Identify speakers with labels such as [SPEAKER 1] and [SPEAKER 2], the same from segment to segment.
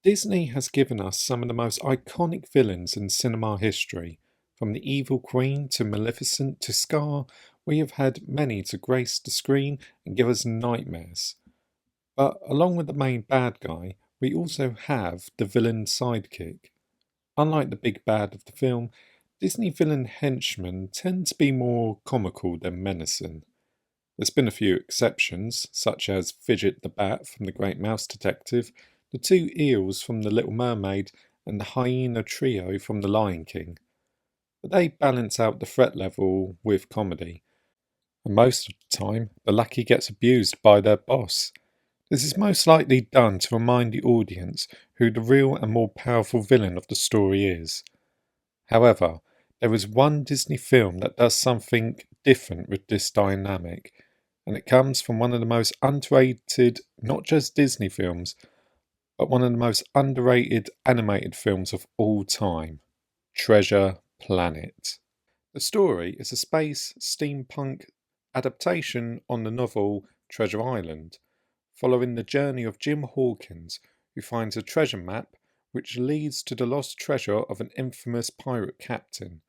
[SPEAKER 1] Disney has given us some of the most iconic villains in cinema history. From the Evil Queen to Maleficent to Scar, we have had many to grace the screen and give us nightmares. But along with the main bad guy, we also have the villain sidekick. Unlike the big bad of the film, Disney villain henchmen tend to be more comical than menacing. There's been a few exceptions, such as Fidget the Bat from The Great Mouse Detective, the two eels from The Little Mermaid, and the hyena trio from The Lion King. But they balance out the threat level with comedy, and most of the time, the lackey gets abused by their boss. This is most likely done to remind the audience who the real and more powerful villain of the story is. However, there is one Disney film that does something different with this dynamic, and it comes from one of the most underrated, not just Disney films, but one of the most underrated animated films of all time, Treasure Planet. The story is a space steampunk adaptation on the novel Treasure Island, following the journey of Jim Hawkins, who finds a treasure map which leads to the lost treasure of an infamous pirate captain.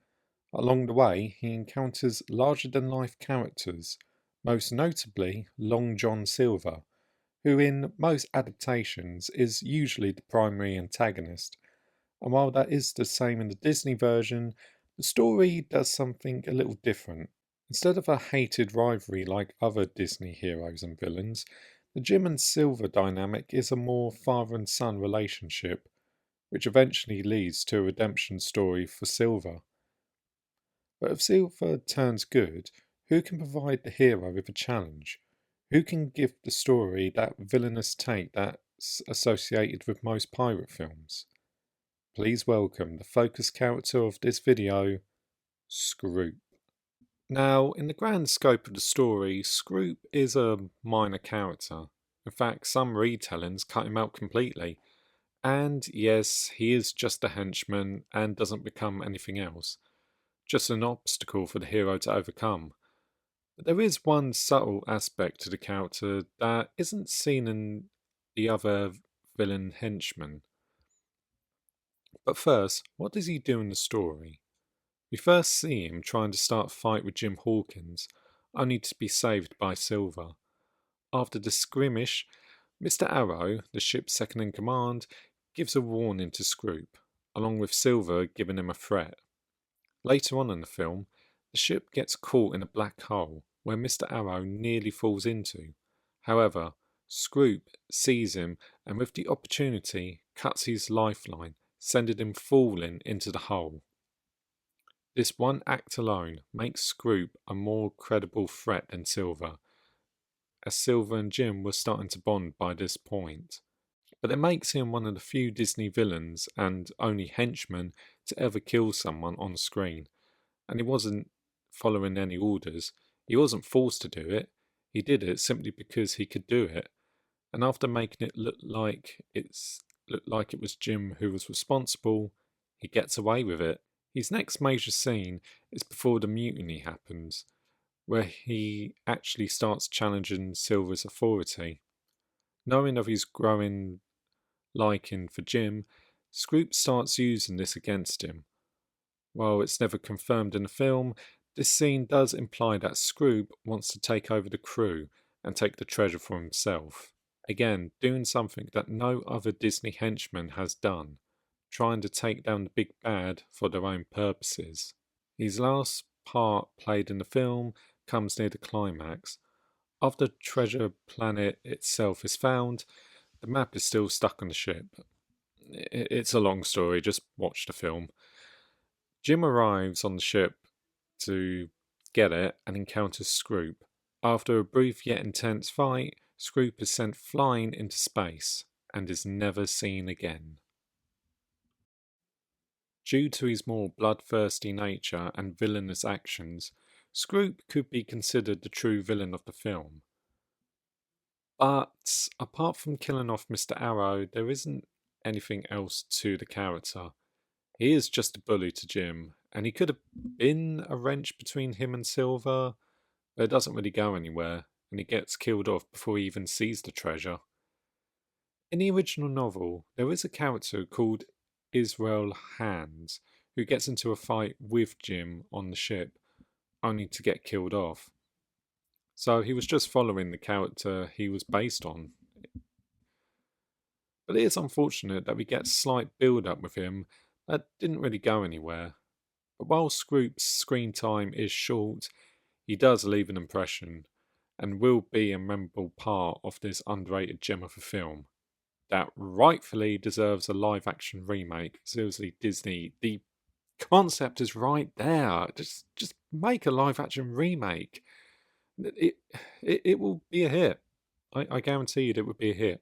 [SPEAKER 1] Along the way, he encounters larger-than-life characters, most notably Long John Silver, who in most adaptations is usually the primary antagonist. And while that is the same in the Disney version, the story does something a little different. Instead of a hated rivalry like other Disney heroes and villains, the Jim and Silver dynamic is a more father and son relationship, which eventually leads to a redemption story for Silver. But if Silver turns good, who can provide the hero with a challenge? Who can give the story that villainous take that's associated with most pirate films? Please welcome the focus character of this video, Scroop. Now, in the grand scope of the story, Scroop is a minor character. In fact, some retellings cut him out completely. And yes, he is just a henchman and doesn't become anything else. Just an obstacle for the hero to overcome. But there is one subtle aspect to the character that isn't seen in the other villain henchmen. But first, what does he do in the story? We first see him trying to start a fight with Jim Hawkins, only to be saved by Silver. After the skirmish, Mr. Arrow, the ship's second in command, gives a warning to Scroop, along with Silver giving him a threat. Later on in the film, the ship gets caught in a black hole where Mr. Arrow nearly falls into. However, Scroop sees him and with the opportunity cuts his lifeline, sending him falling into the hole. This one act alone makes Scroop a more credible threat than Silver, as Silver and Jim were starting to bond by this point. But it makes him one of the few Disney villains and only henchman to ever kill someone on screen. And he wasn't following any orders. He wasn't forced to do it. He did it simply because he could do it. And after making it look like it was Jim who was responsible, he gets away with it. His next major scene is before the mutiny happens, where he actually starts challenging Silver's authority. Knowing of his growing liking for Jim, Scroop starts using this against him. While it's never confirmed in the film, this scene does imply that Scroop wants to take over the crew and take the treasure for himself. Again, doing something that no other Disney henchman has done, trying to take down the big bad for their own purposes. His last part played in the film comes near the climax. After Treasure Planet itself is found, the map is still stuck on the ship. It's a long story, just watch the film. Jim arrives on the ship to get it and encounters Scroop. After a brief yet intense fight, Scroop is sent flying into space and is never seen again. Due to his more bloodthirsty nature and villainous actions, Scroop could be considered the true villain of the film. But apart from killing off Mr. Arrow, there isn't anything else to the character. He is just a bully to Jim, and he could have been a wrench between him and Silver, but it doesn't really go anywhere, and he gets killed off before he even sees the treasure. In the original novel, there is a character called Israel Hands who gets into a fight with Jim on the ship, only to get killed off. So he was just following the character he was based on. But it is unfortunate that we get slight build up with him that didn't really go anywhere. But while Scroop's screen time is short, he does leave an impression and will be a memorable part of this underrated gem of a film that rightfully deserves a live action remake. Seriously, Disney, the concept is right there. Just make a live action remake. It, it will be a hit. I guarantee you it would be a hit.